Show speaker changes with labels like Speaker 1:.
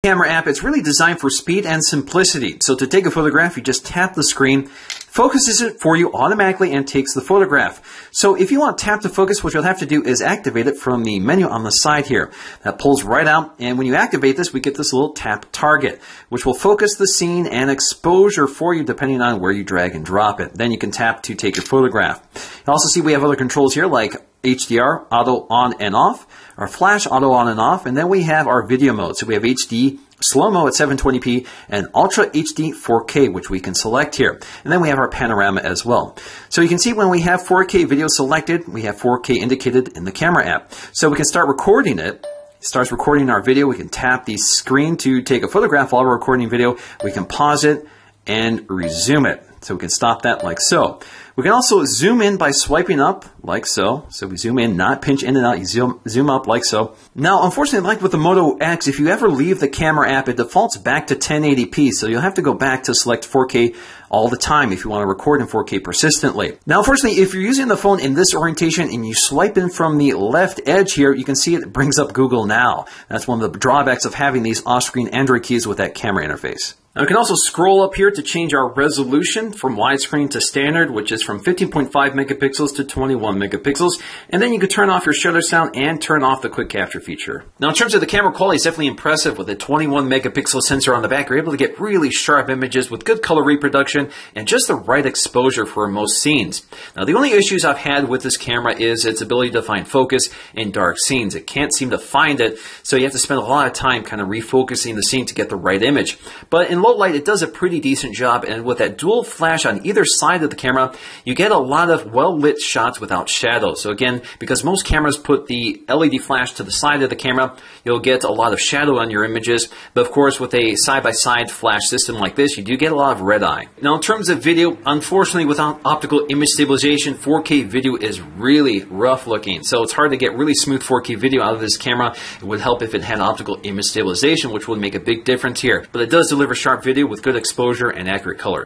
Speaker 1: Camera app, it's really designed for speed and simplicity. So to take a photograph, you just tap the screen, focuses it for you automatically and takes the photograph. So if you want tap to focus, what you'll have to do is activate it from the menu on the side here. That pulls right out, and when you activate this, we get this little tap target, which will focus the scene and exposure for you depending on where you drag and drop it. Then you can tap to take your photograph. You also see we have other controls here like HDR, auto on and off, our flash auto on and off, and then we have our video mode. So we have HD, slow-mo at 720p, and Ultra HD 4K, which we can select here. And then we have our panorama as well. So you can see when we have 4K video selected, we have 4K indicated in the camera app. So we can start recording it. It starts recording our video. We can tap the screen to take a photograph while we're recording video. We can pause it and resume it. So we can stop that like so. We can also zoom in by swiping up like so. So we zoom in, not pinch in and out. You zoom up like so. Now, unfortunately, like with the Moto X, if you ever leave the camera app, it defaults back to 1080p. So you'll have to go back to select 4K all the time if you want to record in 4K persistently. Now, unfortunately, if you're using the phone in this orientation and you swipe in from the left edge here, you can see it brings up Google Now. That's one of the drawbacks of having these off-screen Android keys with that camera interface. Now, we can also scroll up here to change our resolution from widescreen to standard, which is from 15.5 megapixels to 21 megapixels. And then you can turn off your shutter sound and turn off the quick capture feature. Now, in terms of the camera quality, it's definitely impressive. With a 21 megapixel sensor on the back, you're able to get really sharp images with good color reproduction and just the right exposure for most scenes. Now, the only issues I've had with this camera is its ability to find focus in dark scenes. It can't seem to find it, so you have to spend a lot of time kind of refocusing the scene to get the right image. But in low light, it does a pretty decent job, and with that dual flash on either side of the camera, you get a lot of well-lit shots without shadows. So again, because most cameras put the LED flash to the side of the camera, you'll get a lot of shadow on your images. But of course, with a side-by-side flash system like this, you do get a lot of red eye. Now, in terms of video, unfortunately, without optical image stabilization, 4K video is really rough looking. So it's hard to get really smooth 4K video out of this camera. It would help if it had optical image stabilization, which would make a big difference here. But it does deliver sharp video with good exposure and accurate color.